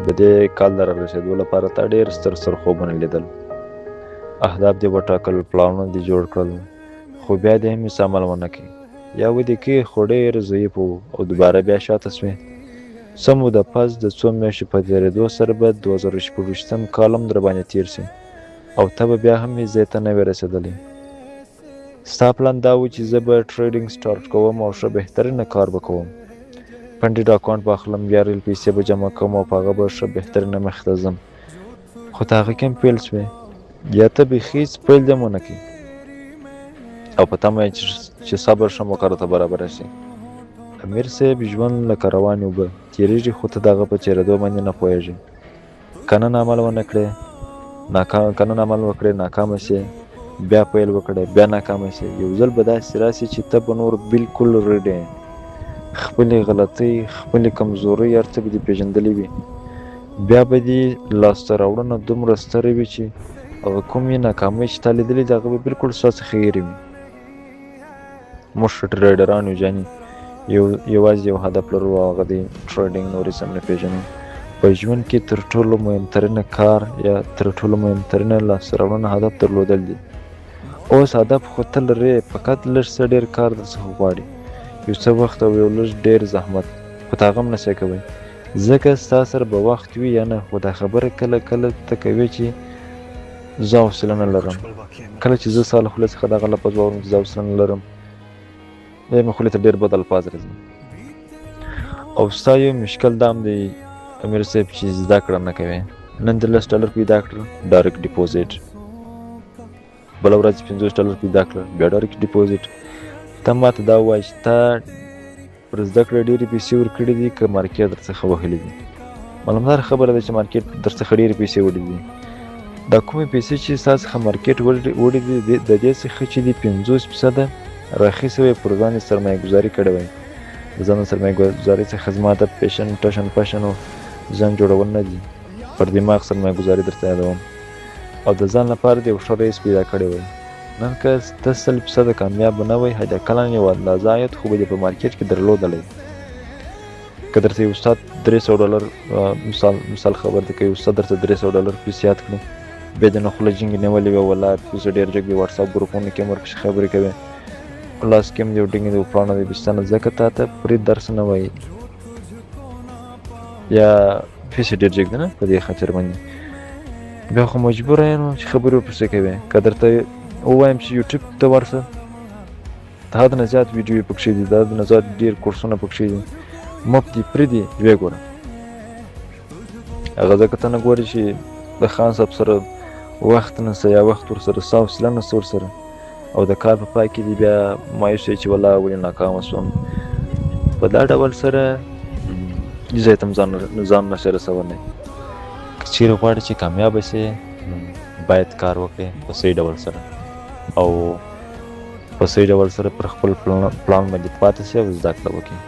د دې کال د رارسېدو لپاره تا ډېر ستر خوبونه لیدل، اهداف دې وټاکل، پلانونه دې جوړ کړل، خو بیا دې هم هېڅ عمل ونه کړ، یا ودې کړې خو ډېر ضعیف و او دوباره بیا شاته سوې. څه موده پس د څو میاشتو په تېرېدو سره به 2024 کال هم درباندې تېر شي او ته به بیا هم هېڅ ځای ته نه وې رسېدلی. ستا پلان دا و چې زه به ټریډینګ سټارټ کوم او ښه بهترینه کار به کوم، فنډېډ اکاونټ به اخلم، بیا ریل پیسې به جمع کوم او په هغه به ښه بهترینه مخې ته ځم، خو ته هغه کې هم فیل شوې، یا ته بیخي هېڅ پیل دې هم ونه کړې او په تمه یې چې صبر ښه موقعو ته برابره شي. امیر صاحب، ژوند لکه روانې اوبه تېرېږي، خو ته د هغه په تېرېدو باندې نه پوهېږې. که نن عمل ونه کړې ناکامه شې، بیا پیل وکړه بیا ناکامه شې، یو ځل به داسې راسي چې ته به نور بالکل ریډ یې، خپلې غلطۍ خپلې کمزورۍ هر څه به دې پېژندلي وي، بیا به دې لاسته راوړنه دومره ستره وي چې هغه کومې ناکامۍ چې تا لیدلې دي هغه به بالکل ستا څخه هېرې وي. موږ ښه ټریډران یو جانې، یوازې یو هدف لرو او هغه دی ټریډینګ، نور هېڅ هم نه پېژنو. په ژوند کې تر ټولو مهمترینه کار یا تر ټولو مهمترینه لاسته راوړنه هدف درلودل دي. اوس هدف خو ته لرې، فقط لږ څه ډېر کار درڅخه غواړي، یو څه وخت او یو لږ ډېر زحمت، خو ته هغه هم نشې کوی، ځکه ستا سره به وخت وي یا نه. خو دا خبره کله کله ته کوې چې زه حوصله نه لرم، کله چې زه ستا له خولې څخه دغه لفظ واورم چې زه حوصله نه لرم، بیا مې خولې ته ډېر بد الفاظ راځي. او ستا یو مشکل دا هم دی امیر صاحب چې زده کړه نه کوې. نن دې $10 پیدا کړل، ډایرکټ ډیپوزیټ، بله ورځ $50 پیدا کړل، بیا ډایرکټ ډیپوزیټ. ته ماته دا ووایه چې تا پر زده کړه ډېرې پیسې ورکړې دي که مارکېټ درڅخه وهلي دي؟ معلومداره خبره ده چې مارکېټ درڅخه ډېرې پیسې وړي دي. دا کومې پیسې چې ستا څخه مارکېټ وړي دي د دې څخه چې دي 50% راخیستې وې پر ځان یې سرمایه ګزاري کړې وای. د ځان سرمایه ګزاري څخه زما د پیشن پشن او ځان جوړول نه دي، پر دماغ سرمایه ګزاري درته یادوم، او د ځان لپاره د یو ښه رئیس پیدا کړی وای. نن که ته 100% کامیاب نه وای، حداقل یو اندازه عاید خو به دې په مارکېټ کې درلودلی. که درته یو استاد $300 مثال خبر دی، که یو استاد درته $300 فیس یاد کړي، بیا دې نه خوله جینګې نیولې وي، ولا فیس ډېر جګ دی، وټساپ ګروپونو کې هم ورپسې خبرې کوې، په لاس کې هم دې ډینګې دی پړانه دی بستانه، ځکه تا ته پرې درس نه وایي یا فیس یې ډېر جګ دی نه په دې خاطر باندې، بیا خو مجبوره یم چې خبرې ورپسې کوې. که درته ووایم چې یوټیوب ته ورشه، د حد نه زیات ویډیوې پکښې دي، د حد نه زیات ډېر کورسونه پکښې دي، مفت دي فري دي، ویې ګوره. هغه ځکه ته نه ګورې چې د خان صاحب سره وخت نشته یا وخت ورسره ستا حوصله نشته ورسره، او د کار په پای کې دې بیا مایوس یې چې والله ولې ناکامه شوم. په دا ډول سره ځای ته هم ځان نشې رسولی. که چیرې غواړې چې کامیابه شې، باید کار وکړې په صحیح ډول سره، او په صحیح ډول سره پر خپل پلان باندې پاتې شې او زده کړه وکړې.